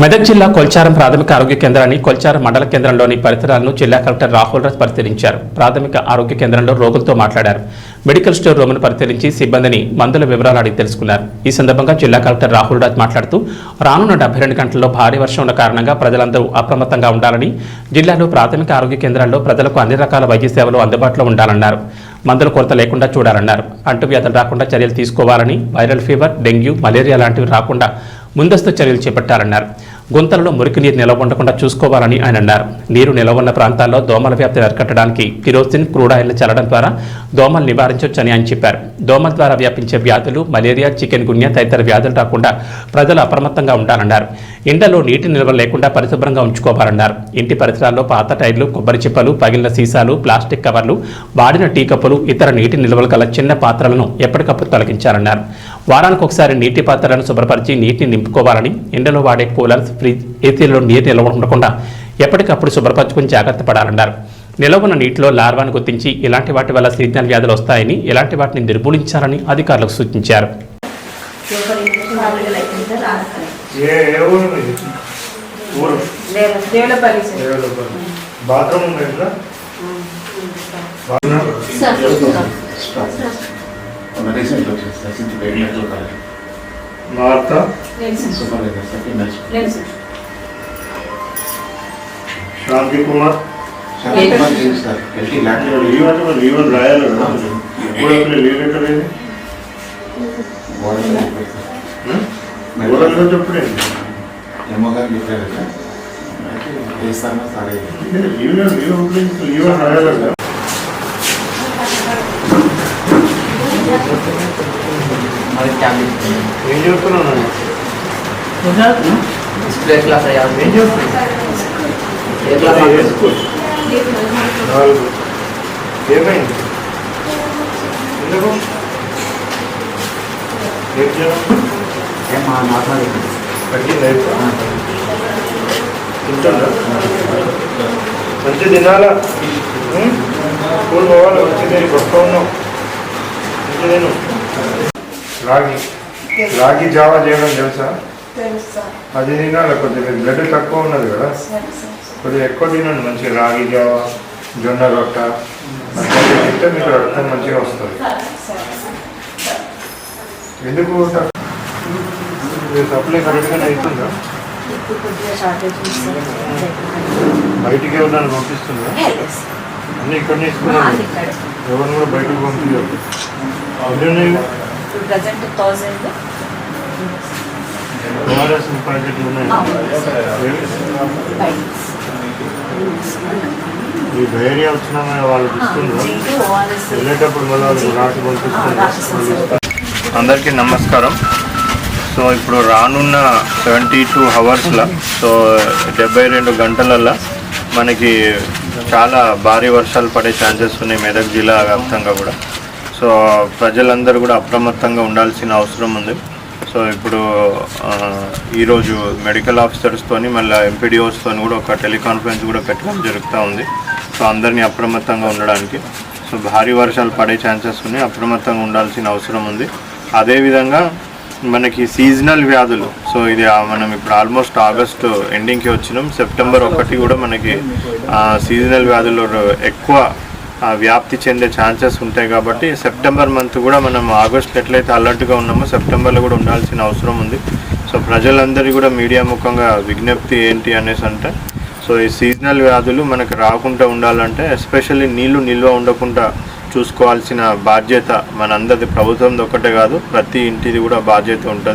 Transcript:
మెదక్ జిల్లా కొల్చారం ప్రాథమిక ఆరోగ్య కేంద్రాన్ని కొల్చారం మండల కేంద్రంలోని పరిసరాలను జిల్లా కలెక్టర్ రాహుల్ రాజ్ పరిశీలించారు. ప్రాథమిక ఆరోగ్య కేంద్రంలో రోగులతో మాట్లాడారు. మెడికల్ స్టోర్ రూమ్ను పరిశీలించి సిబ్బందిని మందుల వివరాలు అడిగి తెలుసుకున్నారు. ఈ సందర్భంగా జిల్లా కలెక్టర్ రాహుల్ రాజ్ మాట్లాడుతూ రానున్న 72 గంటల్లో భారీ వర్షం ఉన్న కారణంగా ప్రజలందరూ అప్రమత్తంగా ఉండాలని, జిల్లాలో ప్రాథమిక ఆరోగ్య కేంద్రాల్లో ప్రజలకు అన్ని రకాల వైద్య సేవలు అందుబాటులో ఉండాలన్నారు. మందుల కొరత లేకుండా చూడాలన్నారు. అంటువ్యాధులు రాకుండా చర్యలు తీసుకోవాలని, వైరల్ ఫీవర్, డెంగ్యూ, మలేరియా లాంటివి రాకుండా ముందస్తు చర్యలు చేపట్టాలన్నారు. గుంతలలో మురికి నీరు నిల్వ ఉండకుండా చూసుకోవాలని ఆయన అన్నారు. నీరు నిల్వ ఉన్న ప్రాంతాల్లో దోమల వ్యాప్తిని అరికట్టడానికి కిరోసిన్, క్రూడ్ ఆయిల్ని చల్లడం ద్వారా దోమలు నివారించవచ్చని ఆయన చెప్పారు. దోమల ద్వారా వ్యాపించే వ్యాధులు, మలేరియా, చికెన్ గున్యా తదితర వ్యాధులు రాకుండా ప్రజలు అప్రమత్తంగా ఉండాలన్నారు. ఇండ్లలో నీటి నిల్వ లేకుండా పరిశుభ్రంగా ఉంచుకోవాలన్నారు. ఇంటి పరిసరాల్లో పాత టైర్లు, కొబ్బరి చిప్పలు, పగిలిన సీసాలు, ప్లాస్టిక్ కవర్లు, వాడిన టీ కప్పులు, ఇతర నీటి నిల్వలు గల చిన్న పాత్రలను ఎప్పటికప్పుడు తొలగించాలన్నారు. వారానికి ఒకసారి నీటి పాత్రలను శుభ్రపరిచి నీటిని నింపుకోవాలని, ఇండ్లలో వాడే కూలర్స్, ఫ్రిడ్జ్, ఏసీలో నీరు నిల్వ ఉండకుండా ఎప్పటికప్పుడు శుభ్రపరచుకుని జాగ్రత్త పడాలన్నారు. నిల్వ ఉన్న నీటిలో లార్వాను గుర్తించి ఇలాంటి వాటి వల్ల సీజనల్ వ్యాధులు వస్తాయని, ఇలాంటి వాటిని నిర్మూలించాలని అధికారులకు సూచించారు. శాంతి కుమార్ లీవన్ రాయాలి చెప్పుడే లీవన్ రాయాలి. ఏం చెప్తున్నాను ఏమైంది ఎందుకు మంచి తినాలా, స్కూల్ పోవాలి, వచ్చింది గొప్ప ఉన్నాం. మంచిదేను. రాగి జావా చేయడం తెలుసా? అది తినాలి. కొద్దిగా బ్లడ్ తక్కువ ఉన్నది కదా, కొద్దిగా ఎక్కువ తినండి. మంచిగా రాగి జావా, జొన్న రొట్ట మంచిగా తింటే మీకు రక్తం మంచిగా వస్తుంది. ఎందుకు సప్లై కరెక్ట్గానే అవుతుందా? బయటికి ఎవరు పంపిస్తుందా? అన్నీ ఇక్కడ తీసుకున్నాను. ఎవరు కూడా బయటకు పంపించారు. ప్యాకెట్లు ఉన్నాయి. ఈ డైరియా వచ్చినా వాళ్ళు తీసుకున్నారు. వెళ్ళేటప్పుడు మళ్ళీ వాళ్ళు రాసి పంపిస్తున్నారు. అందరికీ నమస్కారం. సో ఇప్పుడు రానున్న 72 అవర్స్లో, సో 72 గంటలల్లో మనకి చాలా భారీ వర్షాలు పడే ఛాన్సెస్ ఉన్నాయి మెదక్ జిల్లా వ్యాప్తంగా కూడా. సో ప్రజలందరూ కూడా అప్రమత్తంగా ఉండాల్సిన అవసరం ఉంది. సో ఇప్పుడు ఈరోజు మెడికల్ ఆఫీసర్స్తోని మళ్ళీ ఎంపీడీఓస్తోని కూడా ఒక టెలికాన్ఫరెన్స్ కూడా పెట్టడం జరుగుతూ ఉంది. సో అందరినీ అప్రమత్తంగా ఉండడానికి. సో భారీ వర్షాలు పడే ఛాన్సెస్ ఉన్నాయి, అప్రమత్తంగా ఉండాల్సిన అవసరం ఉంది. అదేవిధంగా మనకి సీజనల్ వ్యాధులు, సో ఇది మనం ఇప్పుడు ఆల్మోస్ట్ ఆగస్టు ఎండింగ్కి వచ్చినాం. సెప్టెంబర్ 1 కూడా మనకి సీజనల్ వ్యాధులు ఎక్కువ వ్యాప్తి చెందే ఛాన్సెస్ ఉంటాయి. కాబట్టి సెప్టెంబర్ మంత్ కూడా మనం ఆగస్టులో ఎట్లయితే అలర్ట్గా ఉన్నామో సెప్టెంబర్లో కూడా ఉండాల్సిన అవసరం ఉంది. సో ప్రజలందరికీ కూడా మీడియా ముఖంగా విజ్ఞప్తి ఏంటి అనేసి అంటే, సో ఈ సీజనల్ వ్యాధులు మనకు రాకుండా ఉండాలంటే ఎస్పెషల్లీ నీళ్లు నిల్వ ఉండకుండా చూసుకోవాల్సిన బాధ్యత మనందరిది, ప్రభుత్వంది ఒక్కటే కాదు, ప్రతి ఇంటిది కూడా బాధ్యత ఉంటుంది.